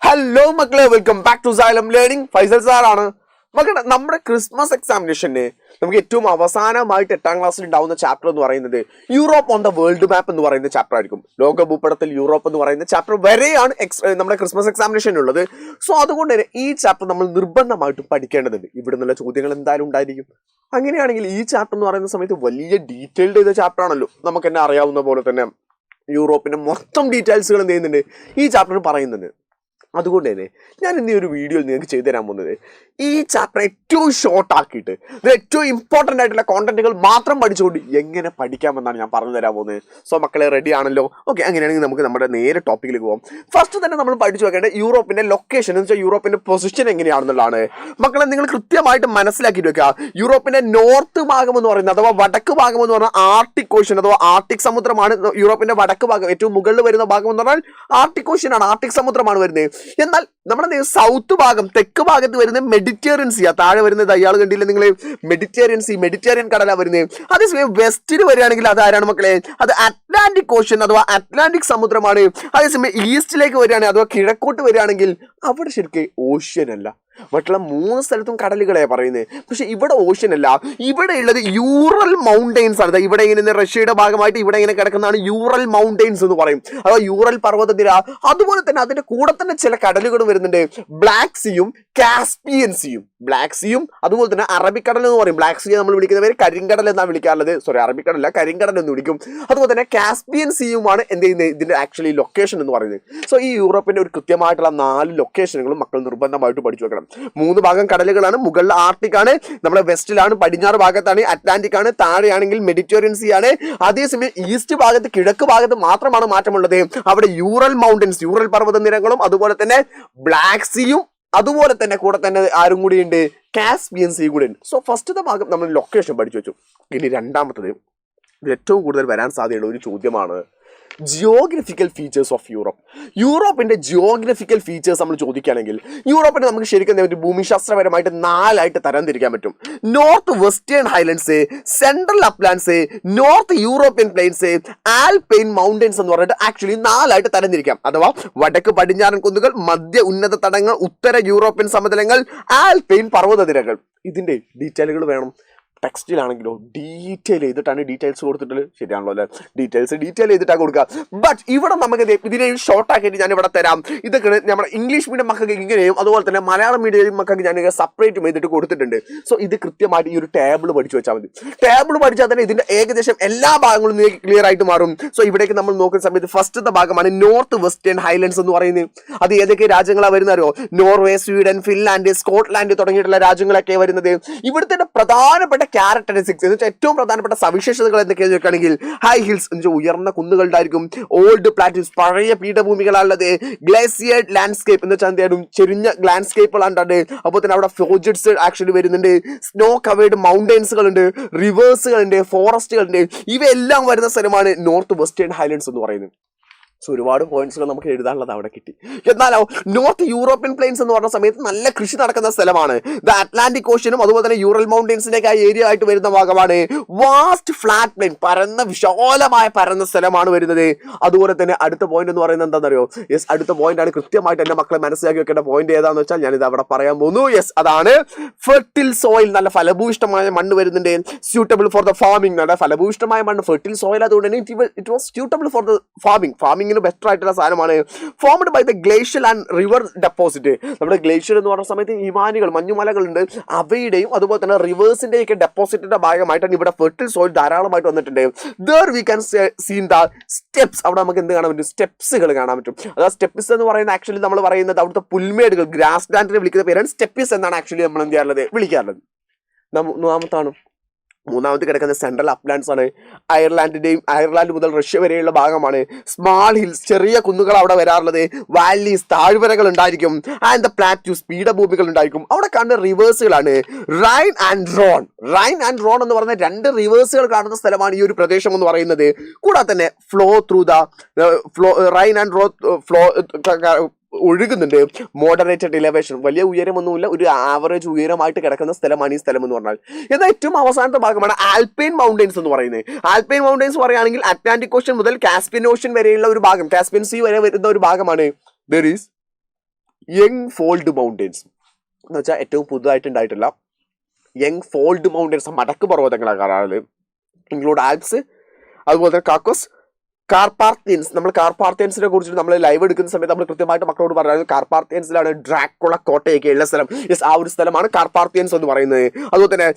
Hello മക്കളെ, welcome back to Xylem learning. Faisal സാറാണ്. മക്കളെ, നമ്മുടെ ക്രിസ്മസ് എക്സാമിനേഷന് നമുക്ക് ഏറ്റവും അവസാനമായിട്ട് 8ാം ക്ലാസ്സിൽ ഉണ്ടാവുന്ന ചാപ്റ്റർ എന്ന് പറയുന്നത് Europe on the world map എന്ന് പറയുന്ന ചാപ്റ്റർ ആയിരിക്കും. ലോക ഭൂപടത്തിൽ യൂറോപ്പ് എന്ന് പറയുന്ന ചാപ്റ്റർ വരെയാണ് നമ്മുടെ ക്രിസ്മസ് എക്സാമിനേഷൻ ഉള്ളത്. സോ അതുകൊണ്ട് തന്നെ ഈ ചാപ്റ്റർ നമ്മൾ നിർബന്ധമായിട്ടും പഠിക്കേണ്ടതുണ്ട്. ഇവിടെ നിന്നുള്ള ചോദ്യങ്ങൾ എന്തായാലും ഉണ്ടായിരിക്കും. അങ്ങനെയാണെങ്കിൽ ഈ ചാപ്റ്റർ എന്ന് പറയുന്ന സമയത്ത് വലിയ ഡീറ്റെയിൽഡ് ചെയ്ത ചാപ്റ്റർ ആണല്ലോ. നമുക്ക് തന്നെ അറിയാവുന്ന പോലെ തന്നെ യൂറോപ്പിന്റെ മൊത്തം ഡീറ്റെയിൽസുകൾ എന്ത് ചെയ്യുന്നുണ്ട്, ഈ ചാപ്റ്ററിൽ പറയുന്നുണ്ട്. അതുകൊണ്ട് തന്നെ ഞാൻ ഇന്ന് ഒരു വീഡിയോയിൽ നിങ്ങൾക്ക് ചെയ്തു തരാൻ പോകുന്നത് ഈ ചാപ്റ്റർ ഏറ്റവും ഷോർട്ട് ആക്കിയിട്ട് ഇത് ഏറ്റവും ഇമ്പോർട്ടൻ്റ് ആയിട്ടുള്ള കോണ്ടന്റുകൾ മാത്രം പഠിച്ചുകൊണ്ട് എങ്ങനെ പഠിക്കാമെന്നാണ് ഞാൻ പറഞ്ഞു തരാൻ പോകുന്നത്. സോ മക്കളെ, റെഡി ആണല്ലോ? ഓക്കെ, അങ്ങനെയാണെങ്കിൽ നമുക്ക് നമ്മുടെ നേരെ ടോപ്പിക്കിലേക്ക് പോകാം. ഫസ്റ്റ് തന്നെ നമ്മൾ പഠിച്ചു വെക്കേണ്ടത് യൂറോപ്പിന്റെ ലൊക്കേഷൻ എന്ന് വെച്ചാൽ യൂറോപ്പിന്റെ പൊസിഷൻ എങ്ങനെയാണെന്നുള്ളതാണ്. മക്കളെ, നിങ്ങൾ കൃത്യമായിട്ട് മനസ്സിലാക്കിയിട്ട് വെക്കുക. യൂറോപ്പിന്റെ നോർത്ത് ഭാഗം എന്ന് പറയുന്നത് അഥവാ വടക്ക് ഭാഗം എന്ന് പറഞ്ഞാൽ ആർട്ടിക് ഓഷ്യൻ അഥവാ ആർട്ടിക് സമുദ്രമാണ്. യൂറോപ്പിന്റെ വടക്ക് ഭാഗം ഏറ്റവും മുകളിൽ വരുന്ന ഭാഗം എന്ന് പറഞ്ഞാൽ ആർട്ടിക് ഓഷ്യൻ ആണ്, ആർട്ടിക് സമുദ്രമാണ് വരുന്നത്. എന്നാൽ നമ്മുടെ സൗത്ത് ഭാഗം തെക്ക് ഭാഗത്ത് വരുന്നത് മെഡിറ്ററേനിയൻ സീ. താഴെ വരുന്നത് അയാൾ കണ്ടില്ല നിങ്ങൾ, മെഡിറ്ററേനിയൻ സീ, മെഡിറ്ററേനിയൻ കടല വരുന്നത്. അതേസമയം വെസ്റ്റിൽ വരികയാണെങ്കിൽ അതാരാണ് മക്കളെ? അത് അറ്റ്ലാന്റിക് ഓഷ്യൻ അഥവാ അറ്റ്ലാന്റിക് സമുദ്രമാണ്. അതേസമയം ഈസ്റ്റിലേക്ക് വരികയാണെങ്കിൽ അഥവാ കിഴക്കോട്ട് വരികയാണെങ്കിൽ അവിടെ ശരിക്കും ഓഷ്യൻ അല്ല. മറ്റുള്ള 3 സ്ഥലത്തും കടലുകളെ പറയുന്നത്. പക്ഷെ ഇവിടെ ഓഷ്യൻ അല്ല, ഇവിടെ ഉള്ളത് യൂറൽ മൗണ്ടെയിൻസ് ആണ്. ഇവിടെ ഇങ്ങനെ റഷ്യയുടെ ഭാഗമായിട്ട് ഇവിടെ ഇങ്ങനെ കിടക്കുന്നതാണ് യൂറൽ മൗണ്ടെയിൻസ് എന്ന് പറയും, അഥവാ യൂറൽ പർവ്വതനിര. അതുപോലെ തന്നെ അതിന്റെ കൂടെ തന്നെ ചില കടലുകൾ വരുന്നുണ്ട്. ബ്ലാക്ക് സീയും കാസ്പിയൻ സീയും. ബ്ലാക്ക് സീയും അതുപോലെ തന്നെ അറബിക്കടൽ എന്ന് പറയും. ബ്ലാക്ക് സീ നമ്മൾ വിളിക്കുന്ന പേര് കരിങ്കടൽ എന്നാണ് വിളിക്കാറുള്ളത്. സോറി, അറബിക്കടല, കരിങ്കടൽ എന്ന് വിളിക്കും. അതുപോലെ തന്നെ കാസ്പിയൻ സീയുമാണ് എന്ത് ചെയ്യുന്നത്, ഇതിന്റെ ആക്ച്വലി ലൊക്കേഷൻ എന്ന് പറയുന്നത്. സോ ഈ യൂറോപ്പിന്റെ ഒരു കൃത്യമായിട്ടുള്ള 4 ലൊക്കേഷനുകളും മക്കൾ നിർബന്ധമായിട്ട് പഠിച്ചു വെക്കണം. 3 ഭാഗം കടലുകളാണ്. മുകളിൽ ആർട്ടിക് ആണ്, നമ്മുടെ വെസ്റ്റിലാണ്, പടിഞ്ഞാറ് ഭാഗത്താണ് അറ്റ്ലാന്റിക് ആണ്, താഴെയാണെങ്കിൽ മെഡിറ്ററേനിയൻ സീ ആണ്. അതേസമയം ഈസ്റ്റ് ഭാഗത്ത് കിഴക്ക് ഭാഗത്ത് മാത്രമാണ് മാറ്റമുള്ളത്. അവിടെ യൂറൽ മൗണ്ടൻസ്, യൂറൽ പർവ്വത നിരകളും അതുപോലെ തന്നെ ബ്ലാക്ക് സീയും അതുപോലെ തന്നെ കൂടെ തന്നെ ആരും കൂടി ഉണ്ട്, കാസ്പിയൻ സീ കൂടെ ഉണ്ട്. സോ ഫസ്റ്റത്തെ ഭാഗം നമ്മൾ ലൊക്കേഷൻ പഠിച്ചു വെച്ചു. ഇനി രണ്ടാമത്തത് ഏറ്റവും കൂടുതൽ വരാൻ സാധ്യതയുള്ള ഒരു ചോദ്യമാണ് ജിയോഗ്രഫിക്കൽ ഫീച്ചേഴ്സ് ഓഫ് യൂറോപ്പ്. യൂറോപ്പിന്റെ ജിയോഗ്രഫിക്കൽ ഫീച്ചേഴ്സ് നമ്മൾ ചോദിക്കുകയാണെങ്കിൽ യൂറോപ്പിനെ നമുക്ക് ശരിക്കും ഒരു ഭൂമിശാസ്ത്രപരമായിട്ട് 4 ആയിട്ട് തരംതിരിക്കാൻ പറ്റും. North western highlands, central uplands, north European plains, alpine mountains എന്ന് പറഞ്ഞിട്ട് ആക്ച്വലി 4 ആയിട്ട് തരംതിരിക്കാം. അഥവാ വടക്ക് പടിഞ്ഞാറൻ കുന്നുകൾ, മധ്യ ഉന്നത തടങ്ങൾ, ഉത്തര യൂറോപ്യൻ സമതലങ്ങൾ, ആൽപൈൻ പർവ്വതനിരകൾ. ഇതിന്റെ ഡീറ്റെയിലുകൾ വേണം. ടെക്സ്റ്റിലാണെങ്കിലോ ഡീറ്റെയിൽ ചെയ്തിട്ടാണ് ഡീറ്റെയിൽസ് കൊടുത്തിട്ടുള്ളത്. ശരിയാണല്ലോ അല്ലെ? ഡീറ്റെയിൽ ചെയ്തിട്ടാണ് കൊടുക്കുക. ബട്ട് ഇവിടെ നമുക്ക് ഇതിനെ ഷോർട്ട് ആക്കിയിട്ട് ഞാൻ ഇവിടെ തരാം. ഇതൊക്കെ നമ്മുടെ ഇംഗ്ലീഷ് മീഡിയം മക്കൾക്ക് ഇങ്ങനെയും അതുപോലെ തന്നെ മലയാളം മീഡിയം മക്കൾക്ക് ഞാൻ സെപ്പറേറ്റ് ചെയ്തിട്ട് കൊടുത്തിട്ടുണ്ട്. സോ ഇത് കൃത്യമായിട്ട് ഈ ഒരു ടേബിൾ പഠിച്ചു വെച്ചാൽ മതി. ടേബിൾ പഠിച്ചാൽ തന്നെ ഇതിന്റെ ഏകദേശം എല്ലാ ഭാഗങ്ങളും ക്ലിയർ ആയിട്ട് മാറും. സോ ഇവിടേക്ക് നമ്മൾ നോക്കുന്ന സമയത്ത് ഫസ്റ്റത്തെ ഭാഗമാണ് നോർത്ത് വെസ്റ്റേൺ ഹൈലൻഡ്സ് എന്ന് പറയുന്നത്. അത് ഏതൊക്കെ രാജ്യങ്ങളാണ് വരുന്നതോ? നോർവേ, സ്വീഡൻ, ഫിൻലാൻഡ്, സ്കോട്ട്ലാൻഡ് തുടങ്ങിയിട്ടുള്ള രാജ്യങ്ങളൊക്കെ വരുന്നത്. ഇവിടുത്തെ പ്രധാനപ്പെട്ട ക്യാരക്ടറിസ്റ്റിക്സ് എന്ന് വെച്ചാൽ ഏറ്റവും പ്രധാനപ്പെട്ട സവിശേഷതകൾ എന്തൊക്കെയാണെന്ന് വെക്കുകയാണെങ്കിൽ ഹൈ ഹിൽസ് എന്ന് വെച്ചാൽ ഉയർന്ന കുന്നുകളുണ്ടായിരിക്കും. ഓൾഡ് പ്ലാറ്റ്യൂസ്, പഴയ പീഠഭൂമികളാണുള്ളത്. ഗ്ലേസിയേർഡ് ലാൻഡ്സ്കേപ്പ് എന്ന് വെച്ചാൽ എന്തായാലും ചെരിഞ്ഞ ലാൻഡ്സ്കേപ്പുകളുണ്ട്. അപ്പോൾ തന്നെ അവിടെ ഫ്ലോജറ്റ്സ് ആക്ച്വലി വരുന്നുണ്ട്. സ്നോ കവേർഡ് മൗണ്ടൻസുകൾ ഉണ്ട്, റിവേഴ്സുകൾ ഉണ്ട്, ഫോറസ്റ്റുകൾ ഉണ്ട്. ഇവയെല്ലാം വരുന്ന സ്ഥലമാണ് നോർത്ത് വെസ്റ്റേൺ ഹൈലൻഡ്സ് എന്ന് പറയുന്നത്. സോ ഒരുപാട് പോയിന്റ്സുകൾ നമുക്ക് എഴുതാനുള്ളത് അവിടെ കിട്ടി. എന്നാലോ നോർത്ത് യൂറോപ്യൻ പ്ലെയിൻസ് എന്ന് പറഞ്ഞ സമയത്ത് നല്ല കൃഷി നടക്കുന്ന സ്ഥലമാണ്. ദ അറ്റ്ലാന്റിക് ഓഷ്യനും അതുപോലെ തന്നെ യൂറൽ മൗണ്ടൻസിന്റെ ആ ഏരിയ ആയിട്ട് വരുന്ന ഭാഗമാണ്. വാസ്റ്റ് ഫ്ലാറ്റ് പ്ലെയിൻ, പരന്ന വിശാലമായ പരന്ന സ്ഥലമാണ് വരുന്നത്. അതുപോലെ തന്നെ അടുത്ത പോയിന്റ് എന്ന് പറയുന്നത് എന്താണെന്നറിയോ? യെസ്, അടുത്ത പോയിന്റ് ആണ് കൃത്യമായിട്ട് എന്റെ മക്കളെ മനസ്സിലാക്കി വെക്കേണ്ട പോയിന്റ് ഏതാണെന്ന് വെച്ചാൽ ഞാനിത് അവിടെ പറയാൻ പോകുന്നു. യെസ്, അതാണ് ഫെർട്ടിൽ സോയിൽ. നല്ല ഫലഭൂയിഷ്ടമായ മണ്ണ് വരുന്നുണ്ട്. Suitable for the farming. നല്ല ഫലഭൂയിഷ്ടമായ മണ്ണ്, ഫെർട്ടിൽ സോയിൽ. അതുകൊണ്ട് തന്നെ it was suitable for the farming better ആയിട്ടുള്ള സാധനമാണ്. Formed by the glacial and river deposit. നമ്മുടെ ഗ്ലേഷ്യർ എന്ന് പറഞ്ഞ സമയത്ത് ഹിമാനികൾ, മഞ്ഞുമലകളുണ്ട്, അവയുടെയും അതുപോലെ തന്നെ റിവേഴ്സിന്റെയും ഒക്കെ ഡെപ്പോസിറ്റിന്റെ ഭാഗമായിട്ടാണ് ഇവിടെ ഫെർട്ടിൽ സോയിൽ ധാരാളമായിട്ട് വന്നിട്ടുണ്ട്. There we can seen the steps. അവിടെ നമുക്ക് എന്ത് കാണാൻ പറ്റും? സ്റ്റെപ്സുകൾ കാണാൻ പറ്റും. അതായത് സ്റ്റെപ്സ് എന്ന് പറയുന്നത് ആക്ച്വലി നമ്മൾ പറയുന്നത് അവിടുത്തെ പുൽമേടുകൾ, ഗ്രാസ് ലാൻഡിനെ വിളിക്കുന്ന പേരാണ് സ്റ്റെപ്പിസ് എന്നാണ് ആക്ച്വലി നമ്മൾ എന്ത് ചെയ്യാറുള്ളത്, വിളിക്കാറുള്ളത്. മൂന്നാമത്തെ കിടക്കുന്ന സെൻട്രൽ അപ്ലാൻഡ്സ് ആണ്. അയർലാൻഡ് മുതൽ റഷ്യ വരെയുള്ള ഭാഗമാണ്. സ്മാൾ ഹിൽസ്, ചെറിയ കുന്നുകൾ അവിടെ വരാറുള്ളത്. വാലീസ്, താഴ്വരകൾ ഉണ്ടായിരിക്കും. ആൻഡ് ദ പ്ലാറ്റ്യൂസ്, പീഠഭൂമികൾ ഉണ്ടായിരിക്കും. അവിടെ കാണുന്ന റിവേഴ്സുകളാണ് Rhine and Rhone. Rhine and Rhone എന്ന് പറയുന്ന 2 റിവേഴ്സുകൾ കാണുന്ന സ്ഥലമാണ് ഈ ഒരു പ്രദേശം എന്ന് പറയുന്നത്. കൂടാതെ തന്നെ Rhine and Ron ഒഴുകുന്നുണ്ട്. Moderated elevation, വലിയ ഉയരമൊന്നുമില്ല, ഒരു ആവറേജ് ഉയരമായിട്ട് കിടക്കുന്ന സ്ഥലമാണ് ഈ സ്ഥലം എന്ന് പറഞ്ഞാൽ. എന്നാൽ ഏറ്റവും അവസാനത്തെ ഭാഗമാണ് ആൽപൈൻ മൗണ്ടൻസ് എന്ന് പറയുന്നത്. ആൽപൈൻ മൗണ്ടൻസ് പറയുകയാണെങ്കിൽ അറ്റ്ലാന്റിക് ഓഷ്യൻ മുതൽ കാസ്പിയൻ ഓഷ്യൻ വരെയുള്ള ഒരു ഭാഗം, കാസ്പിയൻ സീ വരെ വരുന്ന ഒരു ഭാഗമാണ്. There is young fold mountains എന്ന് വെച്ചാൽ ഏറ്റവും പുതുതായിട്ടുണ്ടായിട്ടുള്ള യങ് ഫോൾഡ് മൗണ്ടെയ്ൻസ് മടക്ക് പർവ്വതങ്ങളാണ് കാണാറുള്ളത്. ഇൻക്ലൂഡ് ആൽപ്സ്, അതുപോലെ തന്നെ കാക്കോസ്, കാർപാർത്തിയൻസ്. നമ്മൾ കാർപാർത്തിയൻസിനെ കുറിച്ച് നമ്മൾ ലൈവ് എടുക്കുന്ന സമയത്ത് നമ്മൾ കൃത്യമായിട്ട് മക്കളോട് പറയുന്നത് കാർപാർത്തിയൻസിലാണ് ഡ്രാക്കുള കോട്ടയൊക്കെ ഉള്ള സ്ഥലം. യെസ്, ആ ഒരു സ്ഥലമാണ് കാർപാർത്തിയൻസ് എന്ന് പറയുന്നത്. അതുപോലെ തന്നെ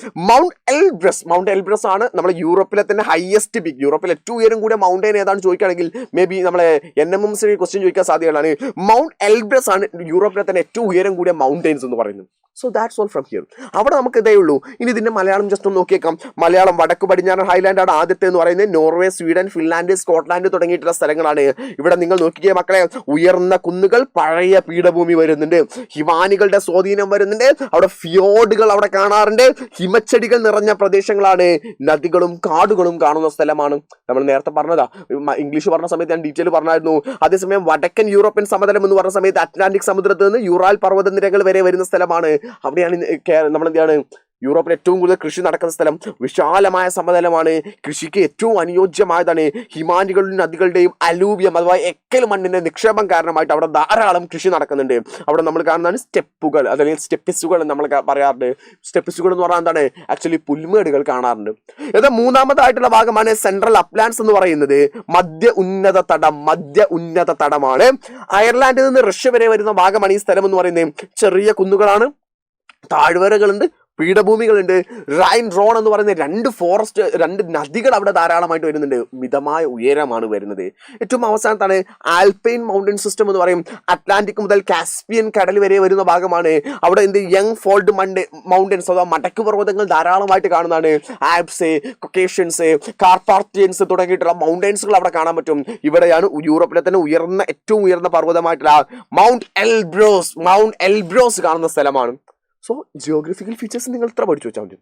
മൗണ്ട് എൽബ്രസ് ആണ് നമ്മുടെ യൂറോപ്പിലെ തന്നെ ഹയസ്റ്റ് പീക്ക്. യൂറോപ്പിലെ ഏറ്റവും ഉയരം കൂടിയ മൗണ്ടൈൻ ഏതാണെന്ന് ചോദിക്കുകയാണെങ്കിൽ മേ ബി നമ്മളെ NMMC ക്വസ്റ്റ്യൻ ചോദിക്കാൻ സാധ്യതയാണ്. മൗണ്ട് എൽബ്രസ് ആണ് യൂറോപ്പിലെ തന്നെ ഏറ്റവും ഉയരം കൂടിയ മൗണ്ടൈൻസ് എന്ന് പറയുന്നത്. So that's all from here. അവിടെ നമുക്ക് ഇതേ ഉള്ളൂ. ഇനി ഇതിന്റെ മലയാളം ജസ്റ്റ് ഒന്ന് നോക്കിയേക്കാം. മലയാളം വടക്ക് പടിഞ്ഞാറൻ ഹൈലാൻഡ് ആണ് ആദ്യത്തെ എന്ന് പറയുന്നത്. നോർവേ, സ്വീഡൻ, ഫിൻലാൻഡ്, സ്കോട്ട്ലാൻഡ് തുടങ്ങിയിട്ടുള്ള സ്ഥലങ്ങളാണ്. ഇവിടെ നിങ്ങൾ നോക്കിയേ മക്കളെ, ഉയർന്ന കുന്നുകൾ, പഴയ പീഠഭൂമി വരുന്നുണ്ട്, ഹിമാനികളുടെ സ്വാധീനം വരുന്നുണ്ട്, അവിടെ ഫിയോർഡുകൾ അവിടെ കാണാറുണ്ട്, ഹിമച്ചെടികൾ നിറഞ്ഞ പ്രദേശങ്ങളാണ്, നദികളും കാടുകളും കാണുന്ന സ്ഥലമാണ്. നമ്മൾ നേരത്തെ പറഞ്ഞതാ, ഇംഗ്ലീഷ് പറഞ്ഞ സമയത്ത് ഞാൻ ഡീറ്റെയിൽ പറഞ്ഞായിരുന്നു. അതേസമയം വടക്കൻ യൂറോപ്യൻ സമതലം എന്ന് പറഞ്ഞ സമയത്ത് അറ്റ്ലാന്റിക് സമുദ്രത്തിൽ നിന്ന് യുറാൽ പർവ്വതനിരകൾ വരെ വരുന്ന സ്ഥലമാണ്. അവിടെയാണ് നമ്മൾ എന്താണ് യൂറോപ്പിൽ ഏറ്റവും കൂടുതൽ കൃഷി നടക്കുന്ന സ്ഥലം. വിശാലമായ സമതലമാണ്, കൃഷിക്ക് ഏറ്റവും അനുയോജ്യമായതാണ്. ഹിമാനികളുടെയും നദികളുടെയും അലൂവിയം അഥവാ എക്കൽ മണ്ണിന്റെ നിക്ഷേപം കാരണമായിട്ട് അവിടെ ധാരാളം കൃഷി നടക്കുന്നുണ്ട്. അവിടെ നമ്മൾ കാണുന്നതാണ് സ്റ്റെപ്പുകൾ അല്ലെങ്കിൽ സ്റ്റെപ്പിസുകൾ നമ്മൾ പറയാറുണ്ട്. സ്റ്റെപ്പിസുകൾ എന്ന് പറഞ്ഞാൽ എന്താണ്, ആക്ച്വലി പുൽമേടുകൾ കാണാറുണ്ട്. ഇത് മൂന്നാമതായിട്ടുള്ള ഭാഗമാണ് സെൻട്രൽ അപ്ലാൻസ് എന്ന് പറയുന്നത്. മധ്യ ഉന്നത തടമാണ്. അയർലാൻഡിൽ നിന്ന് റഷ്യ വരെ വരുന്ന ഭാഗമാണ് ഈ സ്ഥലം എന്ന് പറയുന്നത്. ചെറിയ കുന്നുകളാണ്, താഴ്വരകളുണ്ട്, പീഠഭൂമികളുണ്ട്. റൈൻ, റോൺ എന്ന് പറയുന്ന രണ്ട് നദികൾ അവിടെ ധാരാളമായിട്ട് വരുന്നുണ്ട്. മിതമായ ഉയരമാണ് വരുന്നത്. ഏറ്റവും അവസാനത്താണ് ആൽപൈൻ മൗണ്ടൻ സിസ്റ്റം എന്ന് പറയും. അറ്റ്ലാന്റിക് മുതൽ കാസ്പിയൻ കടൽ വരെ വരുന്ന ഭാഗമാണ്. അവിടെ യങ് ഫോൾഡ് മൗണ്ടൻസ് അഥവാ മടക്ക് പർവ്വതങ്ങൾ ധാരാളമായിട്ട് കാണുന്നതാണ്. ആൽപ്സ്, കൊക്കേഷ്യൻസ്, കാർപാർത്തിയൻസ് തുടങ്ങിയിട്ടുള്ള മൗണ്ടൻസുകൾ അവിടെ കാണാൻ പറ്റും. ഇവിടെയാണ് യൂറോപ്പിലെ തന്നെ ഏറ്റവും ഉയർന്ന പർവ്വതമായിട്ടുള്ള മൗണ്ട് എൽബ്രോസ് കാണുന്ന സ്ഥലമാണ്. സോ ജിയോഗ്രഫിക്കൽ ഫീച്ചേഴ്സ് നിങ്ങൾ ഇത്ര പഠിച്ചു വെച്ചാൽ മതി.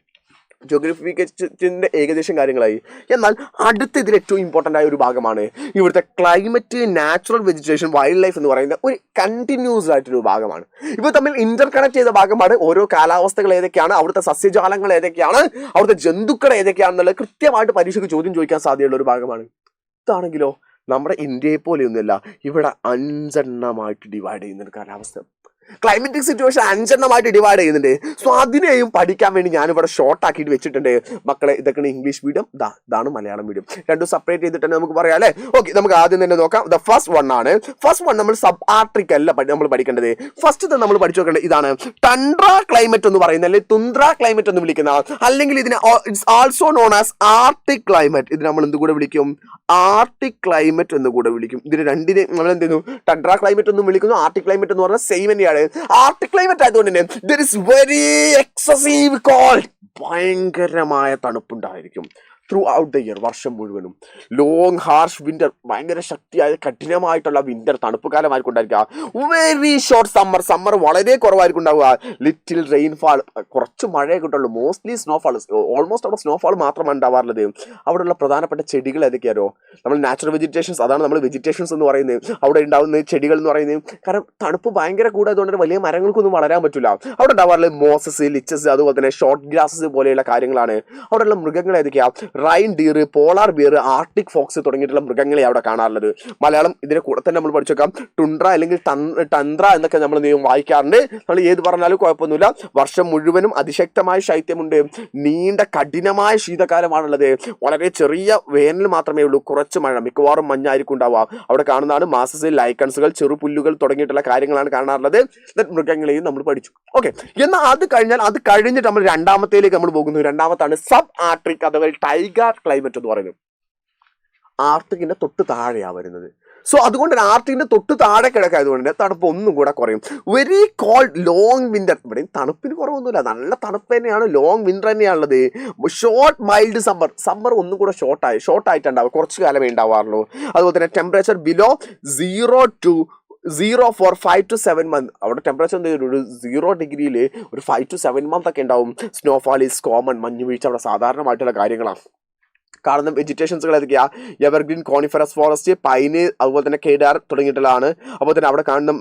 ജിയോഗ്രഫിക്കിന്റെ ഏകദേശം കാര്യങ്ങളായി. എന്നാൽ അടുത്ത ഇതിൽ ഏറ്റവും ഇമ്പോർട്ടൻ്റ് ആയ ഒരു ഭാഗമാണ് ഇവിടുത്തെ climate, natural vegetation, wild life എന്ന് പറയുന്ന ഒരു കണ്ടിന്യൂസ് ആയിട്ടൊരു ഭാഗമാണ്. ഇവ തമ്മിൽ ഇന്റർ കണക്ട് ചെയ്ത ഭാഗമാണ്. ഓരോ കാലാവസ്ഥകൾ ഏതൊക്കെയാണ്, അവിടുത്തെ സസ്യജാലങ്ങൾ ഏതൊക്കെയാണ്, അവിടുത്തെ ജന്തുക്കൾ ഏതൊക്കെയാണെന്നുള്ളത് കൃത്യമായിട്ട് പരീക്ഷയ്ക്ക് ചോദ്യം ചോദിക്കാൻ സാധ്യതയുള്ള ഒരു ഭാഗമാണ്. ഇതാണെങ്കിലോ നമ്മുടെ ഇന്ത്യയെ പോലെയൊന്നുമല്ല. ഇവിടെ 5 എണ്ണമായിട്ട് ഡിവൈഡ് ചെയ്യുന്ന ഒരു കാലാവസ്ഥ. ക്ലൈമറ്റിക് സിറ്റുവേഷൻ 5 എണ്ണമായിട്ട് ഡിവൈഡ് ചെയ്യുന്നുണ്ട്. സോ അതിനെയും പഠിക്കാൻ വേണ്ടി ഞാനിവിടെ ഷോർട്ട് ആക്കിയിട്ട് വെച്ചിട്ടുണ്ട് മക്കളെ. ഇതൊക്കെയാണ് ഇംഗ്ലീഷ് മീഡിയം, ഇതാണ് മലയാളം മീഡിയം. രണ്ടും സെപ്പറേറ്റ് ചെയ്തിട്ട് തന്നെ നമുക്ക് പറയാം അല്ലേ. ഓക്കെ, നമുക്ക് ആദ്യം തന്നെ നോക്കാം. ഫസ്റ്റ് വൺ നമ്മൾ സബ് ആർട്ടിക് അല്ല നമ്മൾ പഠിക്കേണ്ടത്. ഫസ്റ്റ് നമ്മൾ പഠിച്ചു നോക്കേണ്ടത് ഇതാണ്. ടണ്ട്ര ക്ലൈമറ്റ് എന്ന് പറയുന്നത്, അല്ലെങ്കിൽ തുന്ദ്ര ക്ലൈമറ്റ് എന്ന് വിളിക്കുന്ന, അല്ലെങ്കിൽ ഇതിനെ it's also known as Arctic climate. ഇത് നമ്മൾ എന്ത് കൂടെ വിളിക്കും? ആർട്ടിക് ക്ലൈമറ്റ് എന്ന് കൂടെ വിളിക്കും. ഇതിന് രണ്ടിനെ നമ്മൾ എന്ത് ചെയ്യുന്നു? ടണ്ട്ര ക്ലൈമറ്റ് എന്നും വിളിക്കുന്നു, ആർട്ടിക് ക്ലൈമറ്റ് എന്ന് പറഞ്ഞാൽ സെയിം തന്നെയാണ്. ആർട്ടിക് ക്ലൈമറ്റ് ആയതുകൊണ്ട് തന്നെ there is very excessive cold, ഭയങ്കരമായ തണുപ്പുണ്ടായിരിക്കും ത്രൂ ഔട്ട് ദ ഇയർ, വർഷം മുഴുവനും. ലോങ് ഹാർഷ് വിന്റർ, ഭയങ്കര ശക്തിയായ കഠിനമായിട്ടുള്ള വിന്റർ, തണുപ്പ് കാലമായിരിക്കും ഉണ്ടായിരിക്കുക. വെരി ഷോർട്ട് സമ്മർ വളരെ കുറവായിരിക്കും ഉണ്ടാവുക. ലിറ്റിൽ റെയിൻഫാൾ, കുറച്ച് മഴയെ കിട്ടുള്ളൂ. മോസ്റ്റ്ലി സ്നോഫാൾ, ഓൾമോസ്റ്റ് അവിടെ സ്നോഫാൾ മാത്രമാണ് ഉണ്ടാവാറുള്ളത്. അവിടെയുള്ള പ്രധാനപ്പെട്ട ചെടികൾ ഏതൊക്കെയാണോ? നമ്മൾ നാച്ചുറൽ വെജിറ്റേഷൻസ്, അതാണ് നമ്മൾ വെജിറ്റേഷൻസ് എന്ന് പറയുന്നത്. അവിടെ ഉണ്ടാവുന്ന ചെടികൾ എന്ന് പറയുന്നത്, കാരണം തണുപ്പ് ഭയങ്കര കൂടായതുകൊണ്ട് വലിയ മരങ്ങൾക്കൊന്നും വളരാൻ പറ്റില്ല. അവിടെ ഉണ്ടാവാറുള്ളത് മോസസ്, ലിച്ചസ്, അതുപോലെ തന്നെ ഷോർട്ട് ഗ്രാസസ് പോലെയുള്ള കാര്യങ്ങളാണ്. അവിടെയുള്ള മൃഗങ്ങൾ ഏതൊക്കെയാണ്? Reindeer, polar bear, arctic fox തുടങ്ങിയിട്ടുള്ള മൃഗങ്ങളെ അവിടെ കാണാറുള്ളത്. മലയാളം ഇതിനെ കൂടെ തന്നെ നമ്മൾ പഠിച്ചു വെക്കാം. ടുണ്ട്ര അല്ലെങ്കിൽ ടന്ദ്ര എന്നൊക്കെ നമ്മൾ വായിക്കാറുണ്ട്. നമ്മൾ ഏത് പറഞ്ഞാലും കുഴപ്പമൊന്നുമില്ല. വർഷം മുഴുവനും അതിശക്തമായ ശൈത്യമുണ്ട്. നീണ്ട കഠിനമായ ശീതകാലമാണുള്ളത്. വളരെ ചെറിയ വേനൽ മാത്രമേ ഉള്ളൂ. കുറച്ച് മഴ, മിക്കവാറും മഞ്ഞായിരിക്കും ഉണ്ടാവുക. അവിടെ കാണുന്നതാണ് മാസസ്, ലൈക്കൺസുകൾ, ചെറുപുല്ലുകൾ തുടങ്ങിയിട്ടുള്ള കാര്യങ്ങളാണ് കാണാറുള്ളത്. മൃഗങ്ങളെയും നമ്മൾ പഠിച്ചു. ഓക്കെ, എന്നാൽ അത് കഴിഞ്ഞിട്ട് നമ്മൾ രണ്ടാമത്തേലേക്ക് നമ്മൾ പോകുന്നു. രണ്ടാമത്താണ് സബ് ആർട്ടിക് അഥവാ ടൈഗർ ക്ലൈമറ്റ് എന്ന് പറയുന്നത്. ആർട്ടിക്കിന്റെ തൊട്ട് താഴെയാണ് വരുന്നത്. സോ അതുകൊണ്ട് ആർട്ടിക്കിന്റെ തൊട്ട് താഴെ കിടക്കായതുകൊണ്ട് തണുപ്പ് ഒന്നും കൂടെ കുറയും. Very called, long winter. ഇവിടെയും തണുപ്പിന് കുറവൊന്നുമില്ല, നല്ല തണുപ്പ് തന്നെയാണ്. ലോങ് വിന്റർ തന്നെയാണുള്ളത്. ഷോർട്ട് മൈൽഡ് സമ്മർ ഒന്നും കൂടെ ഷോർട്ടായിട്ടുണ്ടാവും, കുറച്ച് കാലമേ ഉണ്ടാവാറുള്ളൂ. അതുപോലെ തന്നെ temperature below 0 for 5 to 7 months. അവിടെ ടെമ്പറേച്ചർ എന്ത് ചെയ്യും? ഒരു 0 ഡിഗ്രിയിൽ ഒരു 5 to 7 months ഒക്കെ ഉണ്ടാവും. സ്നോഫാൾ ഈസ് കോമൺ, മഞ്ഞുവീഴ്ച അവിടെ സാധാരണമായിട്ടുള്ള കാര്യങ്ങളാണ്. കാണുന്ന വെജിറ്റേഷൻസുകൾ ഏതൊക്കെയാ? എവർഗ്രീൻ കോണിഫറസ് ഫോറസ്റ്റ്, പൈന്, അതുപോലെ തന്നെ കേഡാർ തുടങ്ങിയിട്ടുള്ളതാണ്. അതുപോലെ തന്നെ അവിടെ കാണുന്ന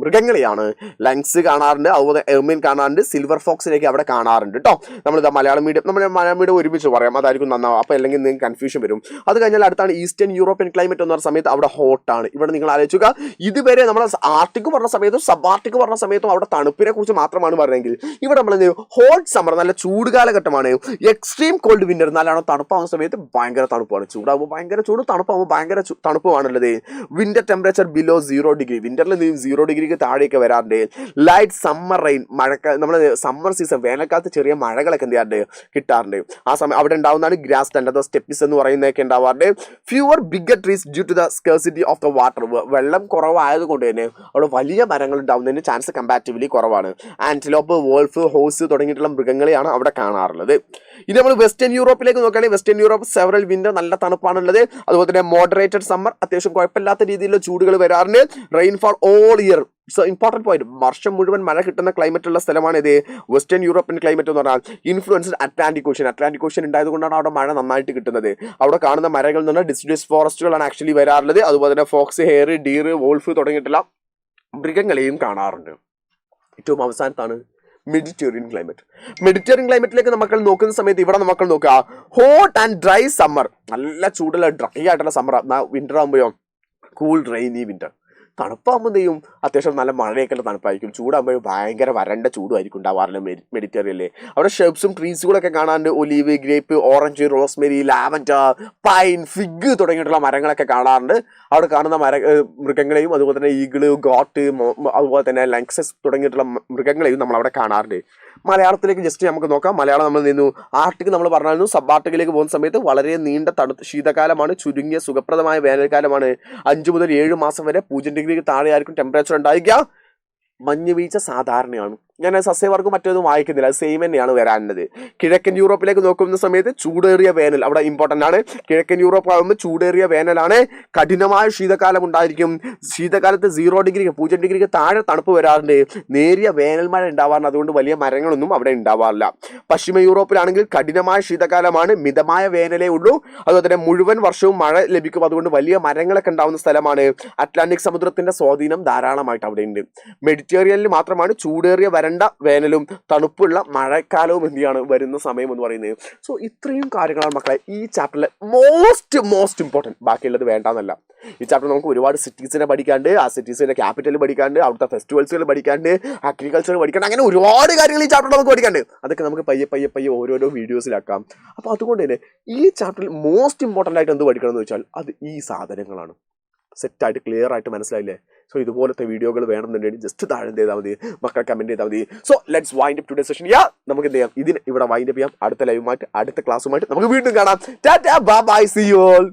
മൃഗങ്ങളെയാണ്. ലങ്സ് കാണാറുണ്ട്, അതുപോലെ എർമിൻ കാണാറുണ്ട്, സിൽവർ ഫോക്സിലേക്ക് അവിടെ കാണാറുണ്ട് കേട്ടോ. നമ്മളിതാ മലയാളം മീഡിയം ഒരുമിച്ച് പറയാം, അതായിരിക്കും നന്നാവും. അപ്പോൾ അല്ലെങ്കിൽ നിങ്ങൾക്ക് കൺഫ്യൂഷൻ വരും. അത് കഴിഞ്ഞാൽ അടുത്താണ് ഈസ്റ്റേൺ യൂറോപ്യൻ ക്ലൈമറ്റ് എന്ന് പറഞ്ഞ സമയത്ത് അവിടെ ഹോട്ടാണ്. ഇവിടെ നിങ്ങൾ ആലോചിക്കുക, ഇതുവരെ നമ്മൾ ആർട്ടിക് പറഞ്ഞ സമയത്തും സബ് ആർട്ടിക് പറഞ്ഞ സമയത്തും അവിടെ തണുപ്പിനെ കുറിച്ച് മാത്രമാണ് പറഞ്ഞെങ്കിൽ ഇവിടെ നമ്മൾ ഹോട്ട് സമ്മർ, നല്ല ചൂട് കാലഘട്ടമാണ്. എക്സ്ട്രീം കോൾഡ് വിന്റർ, നല്ലോണം തണുപ്പാകുന്ന സമയത്ത് ഭയങ്കര തണുപ്പാണ്. ചൂടാകുമ്പോൾ ഭയങ്കര ചൂട്, തണുപ്പാകുമ്പോൾ ഭയങ്കര തണുപ്പുമാണുള്ളത്. വിന്റർ ടെമ്പറേച്ചർ ബിലോ 0 ഡിഗ്രി, വിന്ററിൽ 0 ഡിഗ്രിക്ക് താഴേക്ക് വരാറുണ്ട്. ലൈറ്റ് സമ്മർ റെയിൻ, നമ്മുടെ സമ്മർ സീസൺ വേനൽക്കാലത്ത് ചെറിയ മഴകളൊക്കെ എന്ത് ചെയ്യാറുണ്ട്, കിട്ടാറുണ്ട്. ആ സമയം അവിടെ ഉണ്ടാവുന്നതാണ് ഗ്രാസ് ലാൻഡ് അഥവാ സ്റ്റെപ്പിസ് എന്ന് പറയുന്നതൊക്കെ ഉണ്ടാവാറുണ്ട്. Fewer bigger trees due to the scarcity of the water, വെള്ളം കുറവായതുകൊണ്ട് തന്നെ അവിടെ വലിയ മരങ്ങൾ ഉണ്ടാവുന്നതിന് ചാൻസ് കമ്പാരിറ്റീവ്ലി കുറവാണ്. ആന്റിലോപ്പ്, വോൾഫ്, ഹോഴ്സ് തുടങ്ങിയിട്ടുള്ള മൃഗങ്ങളെയാണ് അവിടെ കാണാറുള്ളത്. ഇനി നമ്മൾ വെസ്റ്റേൺ യൂറോപ്പിലേക്ക് നോക്കുകയാണെങ്കിൽ വെസ്റ്റേൺ യൂറോപ്പ് സെവറൽ വിന്റർ, നല്ല തണുപ്പാണുള്ളത്. അതുപോലെ തന്നെ മോഡറേറ്റഡ് സമ്മർ, അത്യാവശ്യം കുഴപ്പമില്ലാത്ത രീതിയിലുള്ള ചൂടുകൾ വരാറുണ്ട്. Rainfall all year, so important point, വർഷം മുഴുവൻ മഴ കിട്ടുന്ന ക്ലൈമറ്റ് ഉള്ള സ്ഥലമാണ് ഇത് വെസ്റ്റേൺ യൂറോപ്യൻ ക്ലൈമറ്റ് എന്ന് പറഞ്ഞാൽ. ഇൻഫ്ലുവൻസ്ഡ് അറ്റ്ലാന്റിക് ഓഷ്യൻ ഉണ്ടായതുകൊണ്ടാണ് അവിടെ മഴ നന്നായിട്ട് കിട്ടുന്നത്. അവിടെ കാണുന്ന മരങ്ങളിൽ നിന്ന് ഡിസിഡസ് ഫോറസ്റ്റുകളാണ് ആക്ച്വലി വരാറുള്ളത്. അതുപോലെ തന്നെ ഫോക്സ്, ഹെയർ, ഡീർ, വോൾഫ് തുടങ്ങിയിട്ടുള്ള മൃഗങ്ങളെയും കാണാറുണ്ട്. ഏറ്റവും അവസാനത്താണ് മെഡിറ്ററേനിയൻ ക്ലൈമറ്റ്. മെഡിറ്ററേനിയൻ ക്ലൈമറ്റിലേക്ക് നമ്മൾ നോക്കുന്ന സമയത്ത് ഇവിടെ നമ്മൾ നോക്കുക ഹോട്ട് ആൻഡ് ഡ്രൈ സമ്മർ, നല്ല ചൂടുള്ള ഡ്രൈ ആയിട്ടുള്ള സമ്മർ. വിന്റർ ആകുമ്പോഴോ കൂൾ റെയിനി വിന്റർ. തണുപ്പാകുമ്പോൾ എന്ത് ചെയ്യും, അത്യാവശ്യം നല്ല മഴയൊക്കെ തണുപ്പായിരിക്കും. ചൂടാകുമ്പോൾ ഭയങ്കര വരണ്ട ചൂടുമായിരിക്കും ഉണ്ടാവാറില്ല മെഡിറ്ററേനിയനിൽ. അവിടെ ഷെർബ്സും ട്രീസുകളൊക്കെ കാണാനുണ്ട്. Olive, grape, orange, rosemary, lavender, pine, fig തുടങ്ങിയിട്ടുള്ള മരങ്ങളൊക്കെ കാണാറുണ്ട്. അവിടെ കാണുന്ന മൃഗങ്ങളെയും അതുപോലെ തന്നെ ഈഗിള്, ഗോട്ട്, അതുപോലെ തന്നെ ലങ്സസ് തുടങ്ങിയിട്ടുള്ള മൃഗങ്ങളെയും നമ്മൾ അവിടെ കാണാറുണ്ട്. മലയാളത്തിലേക്ക് ജസ്റ്റ് നമുക്ക് നോക്കാം. മലയാളം നമ്മൾ നിന്നു ആർട്ടിക് നമ്മൾ പറഞ്ഞായിരുന്നു. സബ് ആർട്ടിക്കിലേക്ക് പോകുന്ന സമയത്ത് വളരെ നീണ്ട ശീതകാലമാണ്, ചുരുങ്ങിയ സുഖപ്രദമായ വേനൽക്കാലമാണ്. 5 മുതൽ 7 മാസം വരെ 0 ഡിഗ്രിക്ക് താഴെ ആയിരിക്കും ടെമ്പറേച്ചർ ഉണ്ടായിരിക്കുക. മഞ്ഞ് വീഴ്ച സാധാരണയാണ്. ഞാൻ സസ്യവർഗം മറ്റൊന്നും വായിക്കുന്നില്ല, അത് സെയിം തന്നെയാണ് വരാനുള്ളത്. കിഴക്കൻ യൂറോപ്പിലേക്ക് നോക്കുന്ന സമയത്ത് ചൂടേറിയ വേനൽ അവിടെ ഇമ്പോർട്ടൻ്റ് ആണ്. കിഴക്കൻ യൂറോപ്പ് ആകുമ്പോൾ ചൂടേറിയ വേനലാണ്, കഠിനമായ ശീതകാലം ഉണ്ടായിരിക്കും. ശീതകാലത്ത് 0 ഡിഗ്രിക്ക് 0 ഡിഗ്രിക്ക് താഴെ തണുപ്പ് വരാറുണ്ട്. നേരിയ വേനൽ മഴ ഉണ്ടാവാറുണ്ട്. അതുകൊണ്ട് വലിയ മരങ്ങളൊന്നും അവിടെ ഉണ്ടാവാറില്ല. പശ്ചിമ യൂറോപ്പിലാണെങ്കിൽ കഠിനമായ ശീതകാലമാണ്, മിതമായ വേനലേ ഉള്ളൂ. അതുപോലെ തന്നെ മുഴുവൻ വർഷവും മഴ ലഭിക്കും. അതുകൊണ്ട് വലിയ മരങ്ങളൊക്കെ ഉണ്ടാവുന്ന സ്ഥലമാണ്. അറ്റ്ലാന്റിക് സമുദ്രത്തിന്റെ സ്വാധീനം ധാരാളമായിട്ട് അവിടെ ഉണ്ട്. മെഡിറ്ററേനിയനിൽ മാത്രമാണ് ചൂടേറിയ വേനലും തണുപ്പുള്ള മഴക്കാലവും എന്തിയാണ് വരുന്ന സമയം എന്ന് പറയുന്നത്. സോ ഇത്രയും കാര്യങ്ങളാണ് മക്കളെ ഈ ചാപ്റ്ററിലെ മോസ്റ്റ് ഇമ്പോർട്ടൻറ്റ്. ബാക്കിയുള്ളത് വേണ്ടെന്നല്ല. ഈ ചാപ്റ്റർ നമുക്ക് ഒരുപാട് സിറ്റീസിനെ പഠിക്കാണ്ട്, ആ സിറ്റീസിന്റെ ക്യാപിറ്റൽ പഠിക്കാണ്ട്, അവിടുത്തെ ഫെസ്റ്റിവൽസുകൾ പഠിക്കാണ്ട്, അഗ്രികൾച്ചർ പഠിക്കാണ്ട്, അങ്ങനെ ഒരുപാട് കാര്യങ്ങൾ ഈ ചാപ്റ്റർ നമുക്ക് പഠിക്കാണ്ട്. അതൊക്കെ നമുക്ക് പയ്യെ ഓരോരോ വീഡിയോസിലാക്കാം. അപ്പോൾ അതുകൊണ്ട് തന്നെ ഈ ചാപ്റ്ററിൽ മോസ്റ്റ് ഇമ്പോർട്ടൻ്റ് ആയിട്ട് എന്ത് പഠിക്കണം എന്ന് വെച്ചാൽ അത് ഈ സാധനങ്ങളാണ്. സെറ്റായിട്ട് ക്ലിയർ ആയിട്ട് മനസ്സിലായില്ലേ? സോ ഇതുപോലത്തെ വീഡിയോകൾ വേണമെന്നുണ്ടെങ്കിൽ ജസ്റ്റ് താഴെ എന്ത് ചെയ്താൽ മതി, മക്കൾ കമൻറ്റ് ചെയ്താൽ മതി. So let's wind up today session. നമുക്ക് എന്ത് ചെയ്യാം, ഇതിന് ഇവിടെ വൈൻഡ് അപ്പ് ചെയ്യാം. അടുത്ത ലൈവുമായിട്ട് അടുത്ത ക്ലാസ്സുമായിട്ട് നമുക്ക് വീണ്ടും കാണാം. Tata, bye bye, see you all.